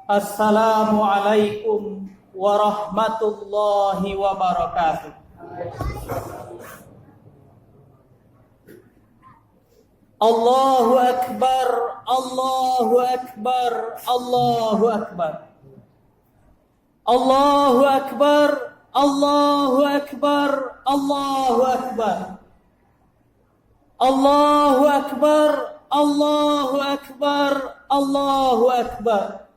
Assalamualaikum warahmatullahi wabarakatuh. Allahu Akbar, Allahu Akbar, Allahu Akbar. Allahu Akbar, Allahu Akbar, Allahu Akbar. Allahu Akbar, Allahu Akbar, Allahu Akbar.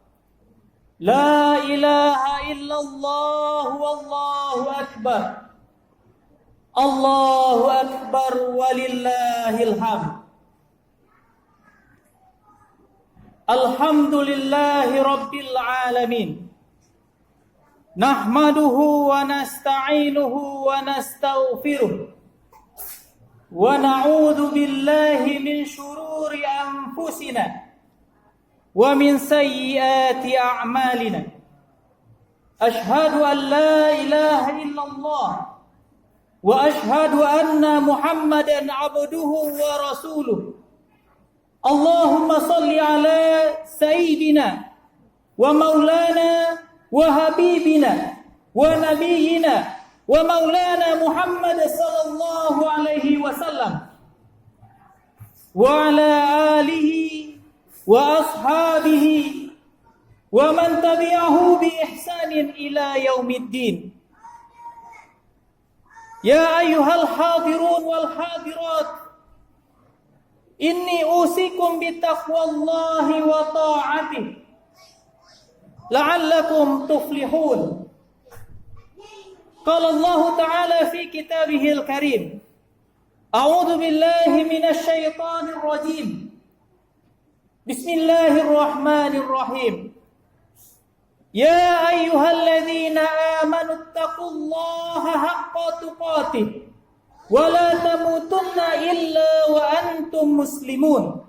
La ilaha illallah wallahu akbar. Allahu akbar walillahil hamd. Alhamdulillahi rabbil alamin. Nahmaduhu wa nasta'inuhu wa nastaghfiruh. Wa na'udzu billahi min shururi anfusina wa min sayyiati a'malina. Ashhadu an la ilaha illallah wa ashhadu anna Muhammadan abduhu wa rasuluh. Allahumma salli ala sayyidina wa maulana wa habibina wa nabiyyina wa maulana Muhammad sallallahu alaihi wasallam wa ala alihi wa ashabihi wa man tabi'ahu bi ihsanin ila yaumiddin. Ya ayyuhal hadirun wal hadirat, inni usikum bi taqwallahi wa ta'atihi la'allakum tuflihun. Qala Allah ta'ala fi kitabihil karim, a'udzu billahi minasy syaithanir rajim. Bismillahirrahmanirrahim. Ya ayyuhalladzina amanu taqullaha haqqa tuqatih wa la tamutunna illa wa antum muslimun.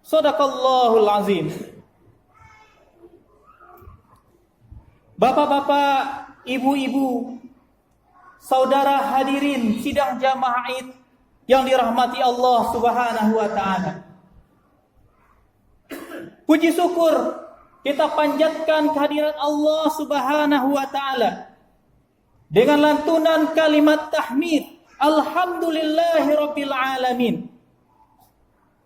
Shadaqallahul azim. Bapak-bapak, ibu-ibu, saudara hadirin sidang jamaah Id yang dirahmati Allah Subhanahu wa taala. Puji syukur kita panjatkan kehadiran Allah Subhanahu wa taala dengan lantunan kalimat tahmid, alhamdulillahi rabbil alamin.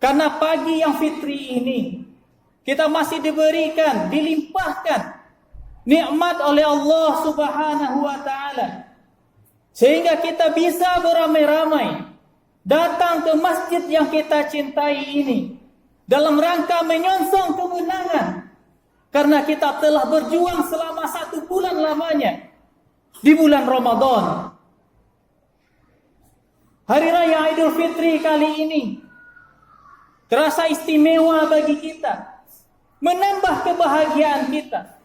Karena pagi yang fitri ini kita masih diberikan, dilimpahkan nikmat oleh Allah Subhanahu wa taala sehingga kita bisa beramai-ramai datang ke masjid yang kita cintai ini dalam rangka menyongsong kemenangan, karena kita telah berjuang selama 1 bulan lamanya di bulan Ramadan. Hari Raya Idul Fitri kali ini terasa istimewa bagi kita, menambah kebahagiaan kita,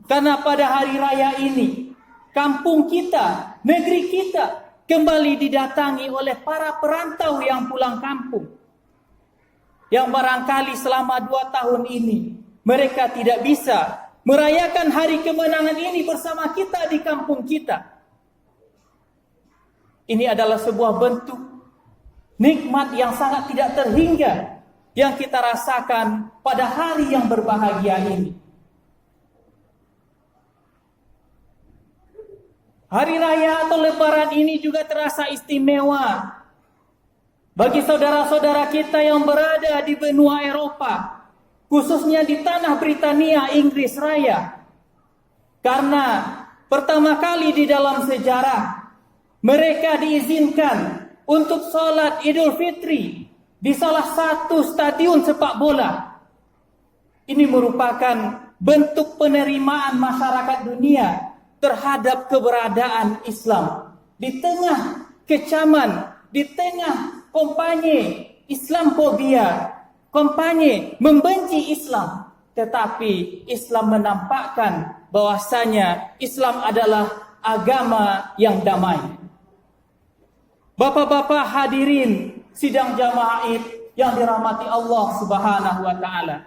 karena pada hari raya ini kampung kita, negeri kita kembali didatangi oleh para perantau yang pulang kampung, yang barangkali selama 2 tahun ini mereka tidak bisa merayakan hari kemenangan ini bersama kita di kampung kita. Ini adalah sebuah bentuk nikmat yang sangat tidak terhingga yang kita rasakan pada hari yang berbahagia ini. Hari raya atau lebaran ini juga terasa istimewa bagi saudara-saudara kita yang berada di benua Eropa, khususnya di tanah Britania, Inggris Raya. Karena pertama kali di dalam sejarah mereka diizinkan untuk sholat Idul Fitri di salah satu stadion sepak bola. Ini merupakan bentuk penerimaan masyarakat dunia terhadap keberadaan Islam di tengah kecaman, di tengah kampanye Islamfobia, kampanye membenci Islam, tetapi Islam menampakkan bahwasanya Islam adalah agama yang damai. Bapak-bapak hadirin sidang jamaah Id yang dirahmati Allah Subhanahu wa taala.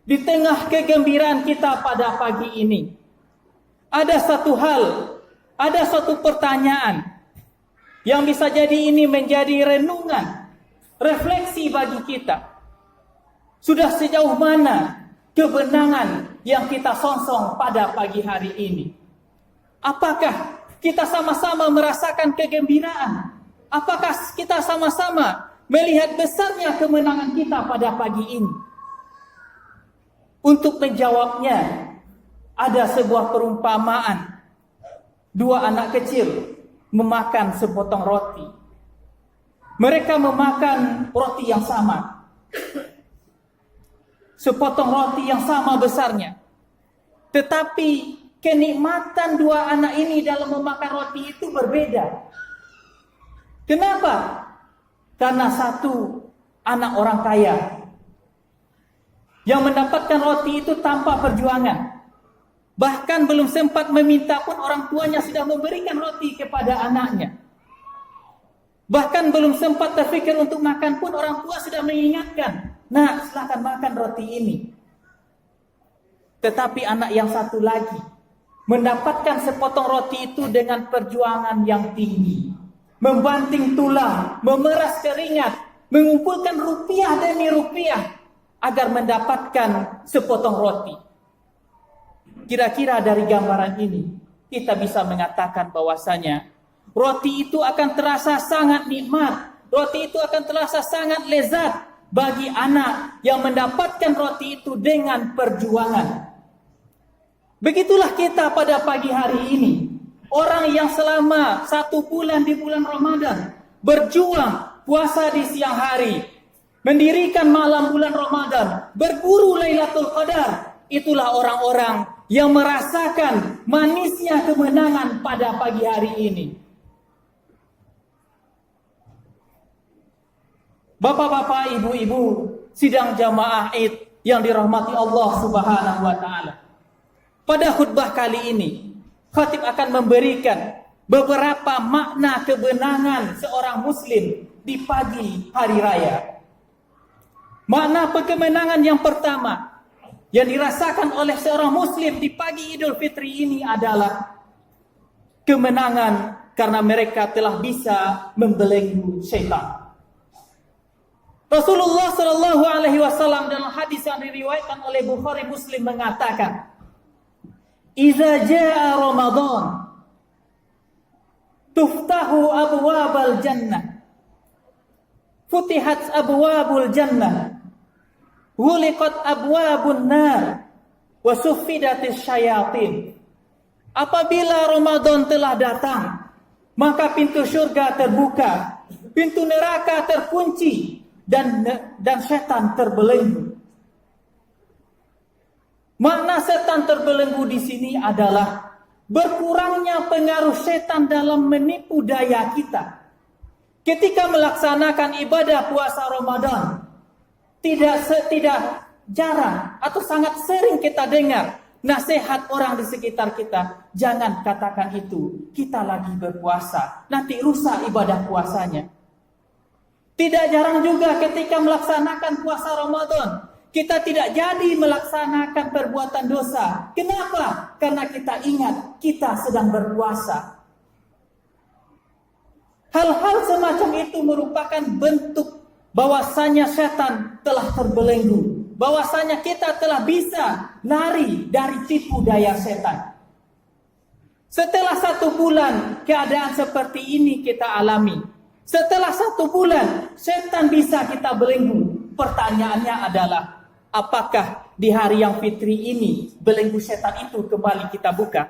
Di tengah kegembiraan kita pada pagi ini, ada satu hal, ada satu pertanyaan yang bisa jadi ini menjadi renungan, refleksi bagi kita. Sudah sejauh mana kebenangan yang kita songsong pada pagi hari ini? Apakah kita sama-sama merasakan kegembiraan? Apakah kita sama-sama melihat besarnya kemenangan kita pada pagi ini? Untuk menjawabnya, ada sebuah perumpamaan. Dua anak kecil memakan sepotong roti. Mereka memakan roti yang sama. Sepotong roti yang sama besarnya. Tetapi kenikmatan dua anak ini dalam memakan roti itu berbeda. Kenapa? Karena satu anak orang kaya yang mendapatkan roti itu tanpa perjuangan. Bahkan belum sempat meminta pun orang tuanya sudah memberikan roti kepada anaknya. Bahkan belum sempat terfikir untuk makan pun orang tua sudah mengingatkan, "Nah, silakan makan roti ini." Tetapi anak yang satu lagi mendapatkan sepotong roti itu dengan perjuangan yang tinggi. Membanting tulang, memeras keringat, mengumpulkan rupiah demi rupiah agar mendapatkan sepotong roti. Kira-kira dari gambaran ini kita bisa mengatakan bahwasanya roti itu akan terasa sangat nikmat, roti itu akan terasa sangat lezat bagi anak yang mendapatkan roti itu dengan perjuangan. Begitulah kita pada pagi hari ini. Orang yang selama 1 bulan di bulan Ramadan berjuang puasa di siang hari, mendirikan malam bulan Ramadan, berburu Lailatul Qadar. Itulah orang-orang yang merasakan manisnya kemenangan pada pagi hari ini. Bapak-bapak, ibu-ibu, sidang jamaah Id yang dirahmati Allah Subhanahu wa taala. Pada khutbah kali ini, khatib akan memberikan beberapa makna kebenangan seorang muslim di pagi hari raya. Makna kemenangan yang pertama yang dirasakan oleh seorang muslim di pagi Idul Fitri ini adalah kemenangan karena mereka telah bisa membelenggu syaitan. Rasulullah Shallallahu Alaihi Wasallam dalam hadis yang diriwayatkan oleh Bukhari Muslim mengatakan, "Iza jaa Ramadan, tuftahu abwabal jannah, futihat abwabul jannah, ghuliqat abwabun nar, wa suffidatis syayatin." Apabila Ramadan telah datang, maka pintu surga terbuka, pintu neraka terkunci, dan setan terbelenggu. Makna setan terbelenggu di sini adalah berkurangnya pengaruh setan dalam menipu daya kita. Ketika melaksanakan ibadah puasa Ramadan, tidak jarang atau sangat sering kita dengar nasihat orang di sekitar kita, "Jangan katakan itu, kita lagi berpuasa, nanti rusak ibadah puasanya." Tidak jarang juga ketika melaksanakan puasa Ramadan, kita tidak jadi melaksanakan perbuatan dosa. Kenapa? Karena kita ingat kita sedang berpuasa. Hal-hal semacam itu merupakan bentuk bahwasanya setan telah terbelenggu, bahwasanya kita telah bisa lari dari tipu daya setan. Setelah 1 bulan keadaan seperti ini kita alami. Setelah 1 bulan, setan bisa kita belenggu. Pertanyaannya adalah, apakah di hari yang fitri ini belenggu setan itu kembali kita buka?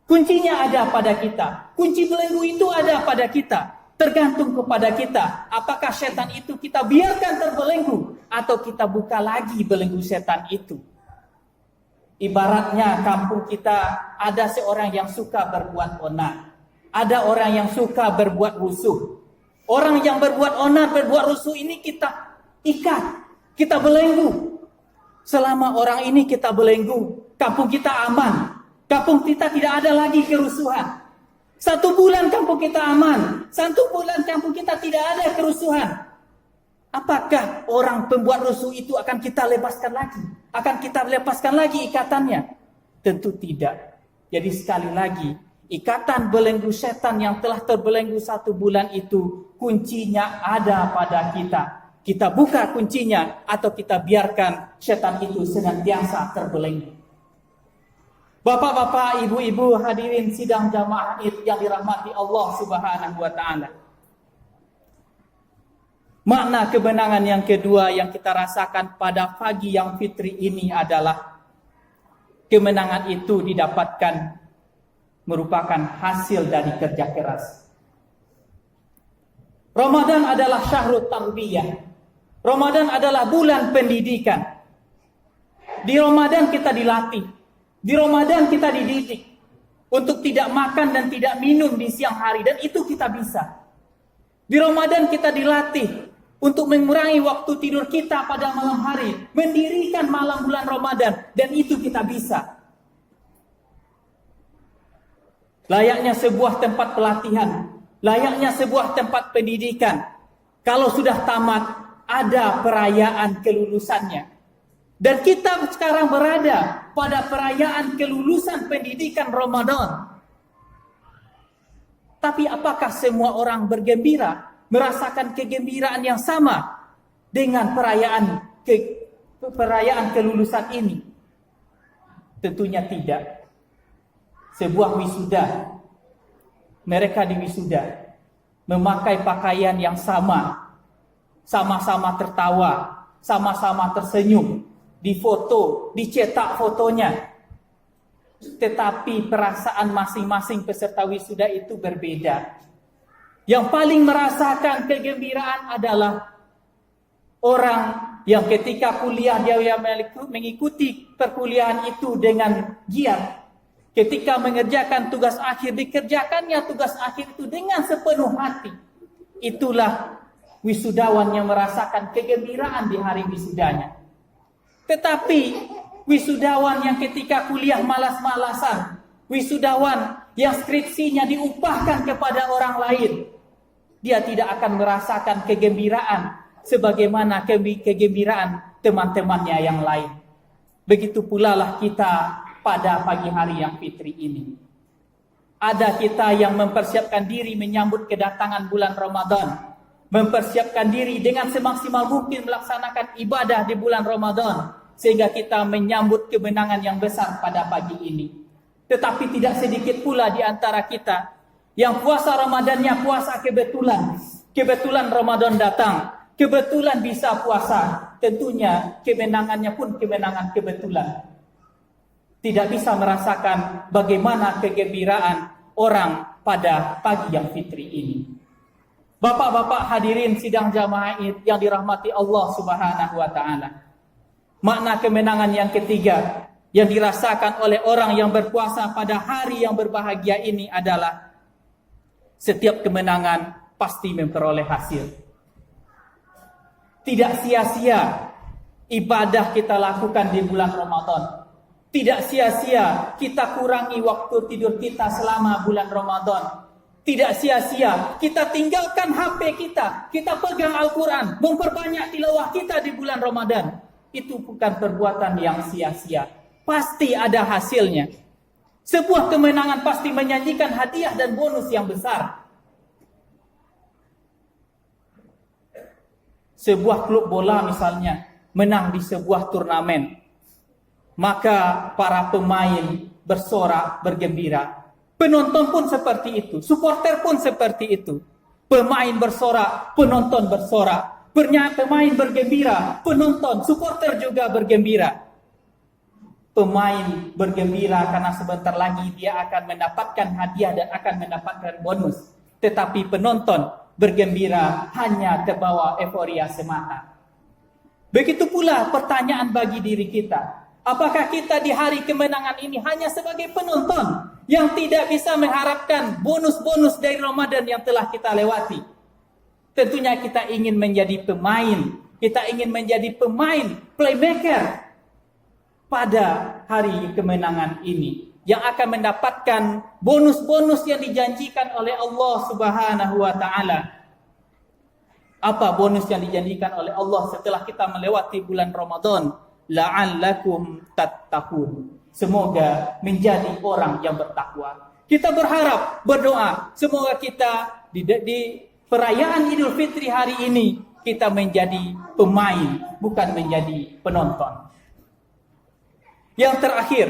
Kuncinya ada pada kita. Kunci belenggu itu ada pada kita. Tergantung kepada kita. Apakah setan itu kita biarkan terbelenggu atau kita buka lagi belenggu setan itu? Ibaratnya kampung kita ada seorang yang suka berbuat onar. Ada orang yang suka berbuat rusuh. Orang yang berbuat onar, berbuat rusuh ini kita ikat, kita belenggu. Selama orang ini kita belenggu, kampung kita aman. Kampung kita tidak ada lagi kerusuhan. 1 bulan kampung kita aman. 1 bulan kampung kita tidak ada kerusuhan. Apakah orang pembuat rusuh itu akan kita lepaskan lagi? Akan kita lepaskan lagi ikatannya? Tentu tidak. Jadi sekali lagi, ikatan belenggu setan yang telah terbelenggu 1 bulan itu kuncinya ada pada kita. kita buka kuncinya atau kita biarkan setan itu senantiasa terbelenggu. Bapak-bapak, ibu-ibu hadirin sidang jamaah yang dirahmati Allah Subhanahu wa taala. Makna kemenangan yang kedua yang kita rasakan pada pagi yang fitri ini adalah kemenangan itu didapatkan merupakan hasil dari kerja keras. Ramadan adalah syahrul tarbiyah. Ramadan adalah bulan pendidikan. Di Ramadan kita dilatih. Di Ramadan kita dididik untuk tidak makan dan tidak minum di siang hari, dan itu kita bisa. Di Ramadan kita dilatih untuk mengurangi waktu tidur kita pada malam hari, mendirikan malam bulan Ramadan, dan itu kita bisa. Layaknya sebuah tempat pelatihan, layaknya sebuah tempat pendidikan. Kalau sudah tamat, ada perayaan kelulusannya. Dan kita sekarang berada pada perayaan kelulusan pendidikan Ramadan. Tapi apakah semua orang bergembira, merasakan kegembiraan yang sama dengan perayaan kelulusan ini? Tentunya tidak. Sebuah wisuda, mereka di wisuda memakai pakaian yang sama-sama tertawa, sama-sama tersenyum, difoto, dicetak fotonya. Tetapi perasaan masing-masing peserta wisuda itu berbeda. Yang paling merasakan kegembiraan adalah orang yang ketika kuliah dia mengikuti perkuliahan itu dengan giat. Ketika mengerjakan tugas akhir, dikerjakannya tugas akhir itu dengan sepenuh hati. Itulah wisudawan yang merasakan kegembiraan di hari wisudanya. Tetapi wisudawan yang ketika kuliah malas-malasan, wisudawan yang skripsinya diupahkan kepada orang lain, dia tidak akan merasakan kegembiraan sebagaimana kegembiraan teman-temannya yang lain. Begitu pula lah kita pada pagi hari yang fitri ini. Ada kita yang mempersiapkan diri menyambut kedatangan bulan Ramadan, mempersiapkan diri dengan semaksimal mungkin melaksanakan ibadah di bulan Ramadan, sehingga kita menyambut kemenangan yang besar pada pagi ini. Tetapi tidak sedikit pula di antara kita yang puasa Ramadannya puasa kebetulan. Kebetulan Ramadan datang, kebetulan bisa puasa. Tentunya kemenangannya pun kemenangan kebetulan. Tidak bisa merasakan bagaimana kegembiraan orang pada pagi yang fitri ini. Bapak-bapak hadirin sidang jamaah yang dirahmati Allah Subhanahu wa taala. Makna kemenangan yang ketiga yang dirasakan oleh orang yang berpuasa pada hari yang berbahagia ini adalah setiap kemenangan pasti memperoleh hasil. Tidak sia-sia ibadah kita lakukan di bulan Ramadan. Tidak sia-sia kita kurangi waktu tidur kita selama bulan Ramadan. Tidak sia-sia kita tinggalkan HP kita pegang Al-Quran, memperbanyak tilawah kita di bulan Ramadan. Itu bukan perbuatan yang sia-sia. Pasti ada hasilnya. Sebuah kemenangan pasti menjanjikan hadiah dan bonus yang besar. Sebuah klub bola misalnya menang di sebuah turnamen, maka para pemain bersorak, bergembira. Penonton pun seperti itu, supporter pun seperti itu. Pemain bersorak, penonton bersorak. Pemain bergembira, penonton, supporter juga bergembira. Pemain bergembira karena sebentar lagi dia akan mendapatkan hadiah dan akan mendapatkan bonus. Tetapi penonton bergembira hanya terbawa euforia semata. Begitu pula pertanyaan bagi diri kita. Apakah kita di hari kemenangan ini hanya sebagai penonton yang tidak bisa mengharapkan bonus-bonus dari Ramadan yang telah kita lewati? Tentunya kita ingin menjadi pemain. Kita ingin menjadi pemain, playmaker pada hari kemenangan ini, yang akan mendapatkan bonus-bonus yang dijanjikan oleh Allah Subhanahu wa taala. Apa bonus yang dijanjikan oleh Allah setelah kita melewati bulan Ramadan? La'allakum tattaqun. Semoga menjadi orang yang bertakwa. Kita berharap, berdoa, semoga kita di perayaan Idul Fitri hari ini kita menjadi pemain, bukan menjadi penonton. Yang terakhir,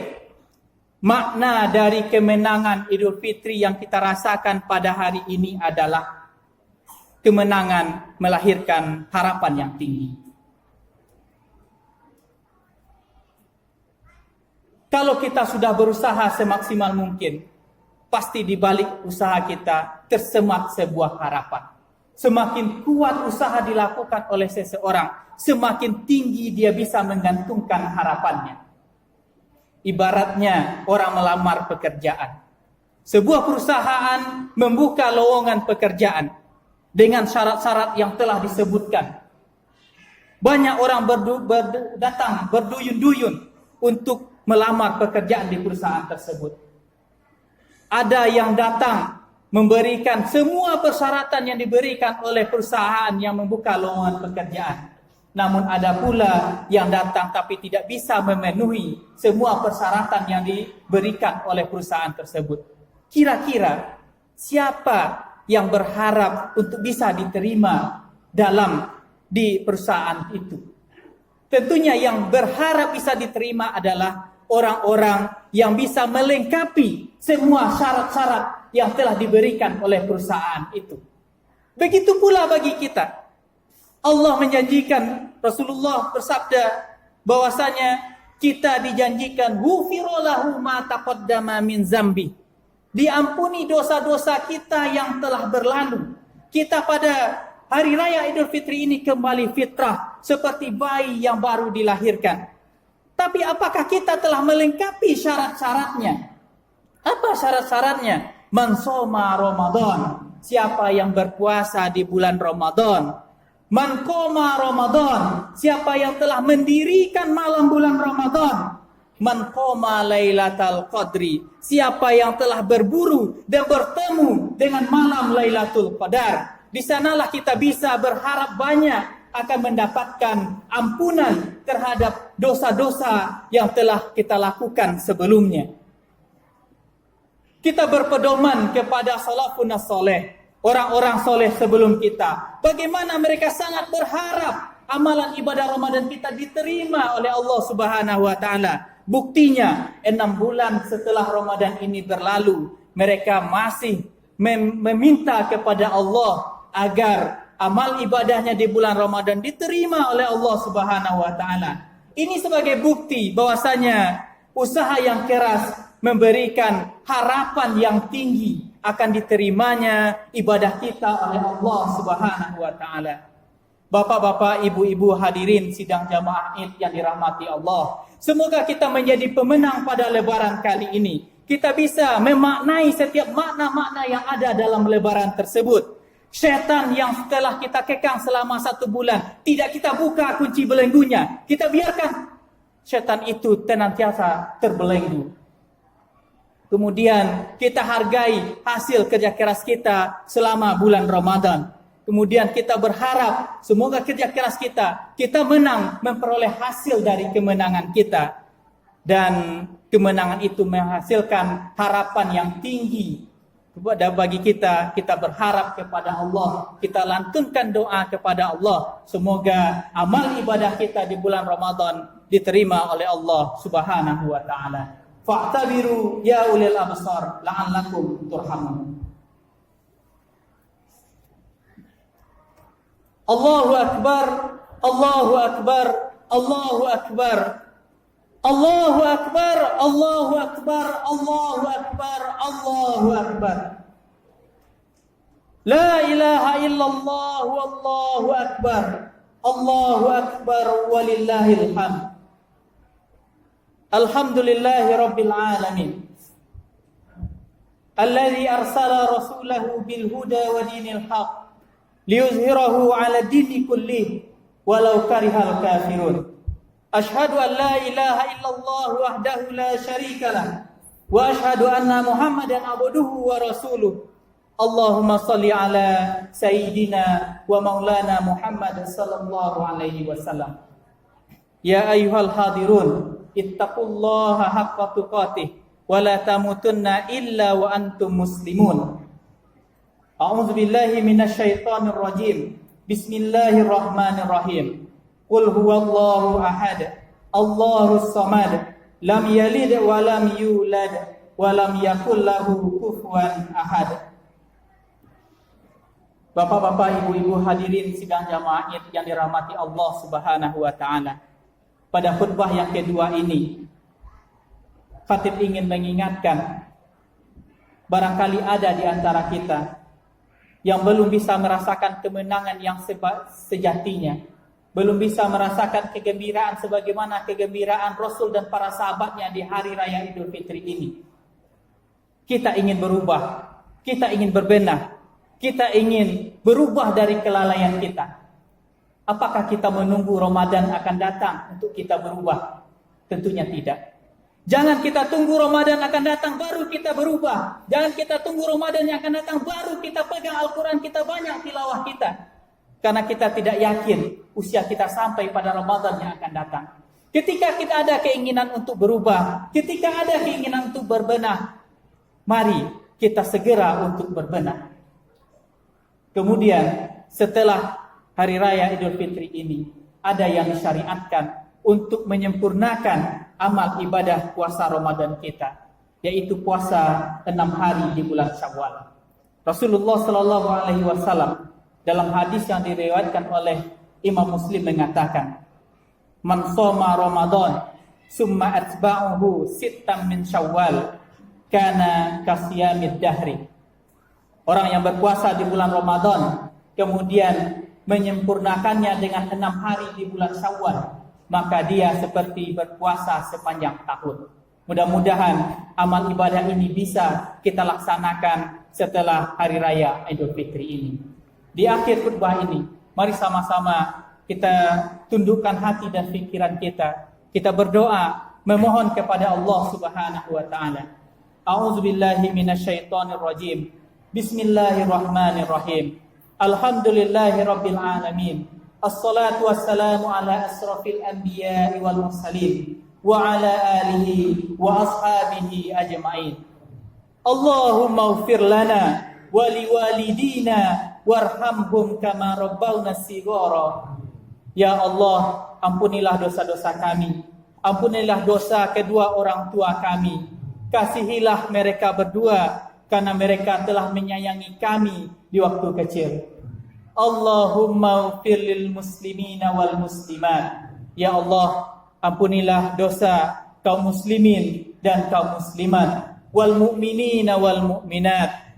makna dari kemenangan Idul Fitri yang kita rasakan pada hari ini adalah kemenangan melahirkan harapan yang tinggi. Kalau kita sudah berusaha semaksimal mungkin, pasti di balik usaha kita tersemat sebuah harapan. Semakin kuat usaha dilakukan oleh seseorang, semakin tinggi dia bisa menggantungkan harapannya. Ibaratnya orang melamar pekerjaan. Sebuah perusahaan membuka lowongan pekerjaan dengan syarat-syarat yang telah disebutkan. Banyak orang datang berduyun-duyun untuk melamar pekerjaan di perusahaan tersebut. Ada yang datang memberikan semua persyaratan yang diberikan oleh perusahaan yang membuka lowongan pekerjaan. Namun ada pula yang datang tapi tidak bisa memenuhi semua persyaratan yang diberikan oleh perusahaan tersebut. Kira-kira siapa yang berharap untuk bisa diterima di perusahaan itu? Tentunya yang berharap bisa diterima adalah orang-orang yang bisa melengkapi semua syarat-syarat yang telah diberikan oleh perusahaan itu. Begitu pula bagi kita. Allah menjanjikan, Rasulullah bersabda bahwasanya kita dijanjikan ghufira lahu ma taqaddama min zambi. Diampuni dosa-dosa kita yang telah berlalu. Kita pada hari raya Idul Fitri ini kembali fitrah seperti bayi yang baru dilahirkan. Tapi apakah kita telah melengkapi syarat-syaratnya? Apa syarat-syaratnya? Man shoma Ramadan. Siapa yang berpuasa di bulan Ramadan. Man qoma Ramadan. Siapa yang telah mendirikan malam bulan Ramadan. Man qoma Lailatul Qadri. Siapa yang telah berburu dan bertemu dengan malam Lailatul Qadar. Di sanalah kita bisa berharap banyak akan mendapatkan ampunan terhadap dosa-dosa yang telah kita lakukan sebelumnya. Kita berpedoman kepada salafun saleh, orang-orang soleh sebelum kita. Bagaimana mereka sangat berharap amalan ibadah Ramadan kita diterima oleh Allah Subhanahu wa taala. Buktinya 6 bulan setelah Ramadan ini berlalu, mereka masih meminta kepada Allah agar amal ibadahnya di bulan Ramadan diterima oleh Allah Subhanahu wa taala. Ini sebagai bukti bahwasanya usaha yang keras memberikan harapan yang tinggi akan diterimanya ibadah kita oleh Allah Subhanahu wa taala. Bapak-bapak, ibu-ibu hadirin sidang jamaah Id yang dirahmati Allah. Semoga kita menjadi pemenang pada lebaran kali ini. Kita bisa memaknai setiap makna-makna yang ada dalam lebaran tersebut. Syaitan yang telah kita kekang selama 1 bulan, tidak kita buka kunci belenggunya. Kita biarkan syaitan itu senantiasa terbelenggu. Kemudian kita hargai hasil kerja keras kita selama bulan Ramadan. Kemudian kita berharap semoga kerja keras kita menang, memperoleh hasil dari kemenangan kita. Dan kemenangan itu menghasilkan harapan yang tinggi bagi kita berharap kepada Allah, kita lantunkan doa kepada Allah, semoga amal ibadah kita di bulan Ramadan diterima oleh Allah Subhanahu wa taala. Fa'tabiru ya ulil absar la'allakum turhamun. Allahu akbar, Allahu akbar, Allahu akbar. Allahu akbar, Allahu akbar, Allahu akbar, Allahu akbar. La ilaha illallah wallahu akbar. Allahu akbar walillahil hamd. Alhamdulillahi rabbil alamin. Alladzi arsala rasulahu bil huda wa dinil haq liyuzhirahu 'ala dini kullih walau karihal kafirun. Ashhadu an la ilaha illallah wahdahu la syarika lah wa ashhadu anna Muhammadan abduhu wa rasuluh. Allahumma salli ala sayyidina wa maulana Muhammad sallallahu alaihi wasallam. Ya ayyuhal hadirun, ittaqullaha haqqa tuqatih wa la tamutunna illa wa antum muslimun. A'udzu billahi minasyaitonir rajim. Bismillahirrahmanirrahim. Qul huwallahu ahad, Allahus samad, lam yalid wa lam yulad wa lam yakul lahu kufuwan ahad. Bapak-bapak, ibu-ibu hadirin sidang jamaah Id yang dirahmati Allah Subhanahu wa taala. Pada khutbah yang kedua ini, khatib ingin mengingatkan, barangkali ada di antara kita yang belum bisa merasakan kemenangan yang sejatinya, belum bisa merasakan kegembiraan sebagaimana kegembiraan Rasul dan para sahabatnya di hari raya Idul Fitri ini. Kita ingin berubah, kita ingin berbenah, kita ingin berubah dari kelalaian kita. Apakah kita menunggu Ramadan akan datang untuk kita berubah? Tentunya tidak. Jangan kita tunggu Ramadan akan datang baru kita berubah. Jangan kita tunggu Ramadan yang akan datang baru kita pegang Al-Quran, kita banyak tilawah kita. Karena kita tidak yakin usia kita sampai pada Ramadan yang akan datang. Ketika kita ada keinginan untuk berubah, ketika ada keinginan untuk berbenah, mari kita segera untuk berbenah. Kemudian setelah Hari Raya Idul Fitri ini, ada yang disyariatkan untuk menyempurnakan amal ibadah puasa Ramadan kita, yaitu puasa 6 hari di bulan Syawal. Rasulullah sallallahu alaihi wasallam dalam hadis yang diriwayatkan oleh Imam Muslim mengatakan, "Man shoma Ramadan summa atba'uhu sittam min Syawal kana kasiyamid dahri." Orang yang berpuasa di bulan Ramadan kemudian menyempurnakannya dengan 6 hari di bulan Syawal, maka dia seperti berpuasa sepanjang tahun. Mudah-mudahan amal ibadah ini bisa kita laksanakan setelah Hari Raya Idul Fitri ini. Di akhir khutbah ini, mari sama-sama kita tundukkan hati dan pikiran kita. Kita berdoa, memohon kepada Allah Subhanahu wa taala. A'udzubillahi minasyaitonirrajim. Bismillahirrahmanirrahim. Alhamdulillahirabbil alamin. Assalatu wassalamu ala asrafil anbiya'i wal mursalin wa ala alihi wa ashabihi ajma'in. Allahumma ighfir lana wa liwalidina warhamhum kama rabbawna shighara. Ya Allah, ampunilah dosa-dosa kami, ampunilah dosa kedua orang tua kami. Kasihilah mereka berdua karena mereka telah menyayangi kami di waktu kecil. Allahumma ighfir lil muslimina wal muslimat. Ya Allah, ampunilah dosa kaum muslimin dan kaum muslimat, wal mu'minina wal mu'minat,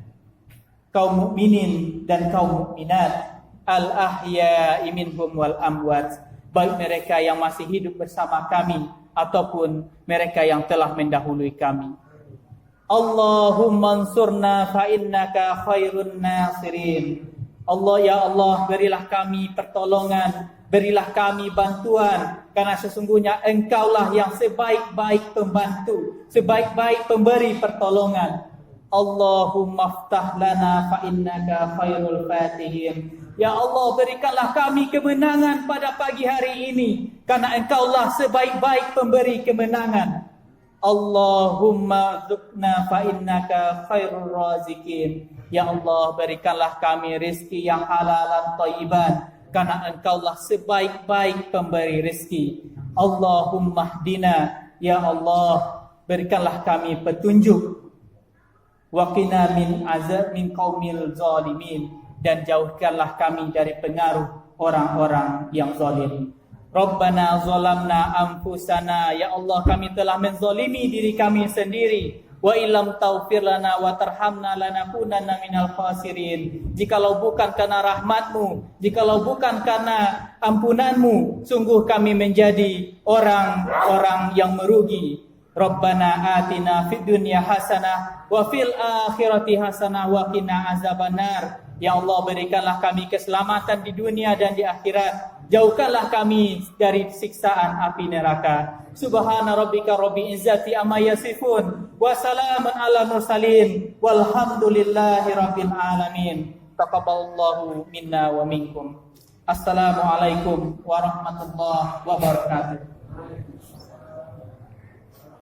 kaum mukminin dan kaum mukminat, al ahya'i minhum wal amwat, baik mereka yang masih hidup bersama kami ataupun mereka yang telah mendahului kami. Allahumma ansurna fa innaka khairun nasirin. Allah, ya Allah, berilah kami pertolongan, berilah kami bantuan, karena sesungguhnya Engkaulah yang sebaik-baik pembantu, sebaik-baik pemberi pertolongan. Allahumma aftah lana fa innaka khairul fatihin. Ya Allah, berikanlah kami kemenangan pada pagi hari ini, karena Engkaulah sebaik-baik pemberi kemenangan. Allahumma zukna fa innaka khairur razikin. Ya Allah, berikanlah kami rezeki yang halalan thayyiban, karena Engkaulah sebaik-baik pemberi rezeki. Allahumma hdina, ya Allah, berikanlah kami petunjuk. Wa qina min azab min qaumil zalimin, dan jauhkanlah kami dari pengaruh orang-orang yang zalim. Rabbana zalamna anfusana, ya Allah, kami telah menzalimi diri kami sendiri. Wa illam taghfir lana wa tarhamna lanakunanna minal khasirin. Jikalau bukan karena rahmat-Mu, jikalau bukan karena ampunan-Mu, sungguh kami menjadi orang-orang yang merugi. Rabbana atina fid dunya hasanah wa fil akhirati hasanah wa qina azabannar. Ya Allah, berikanlah kami keselamatan di dunia dan di akhirat. Jauhkanlah kami dari siksaan api neraka. Subhana rabbika rabbil izzati amma yasifun wa salamun ala mursalin walhamdulillahi rabbil alamin. Taqabbalallahu minna wa minkum. Assalamualaikum warahmatullahi wabarakatuh.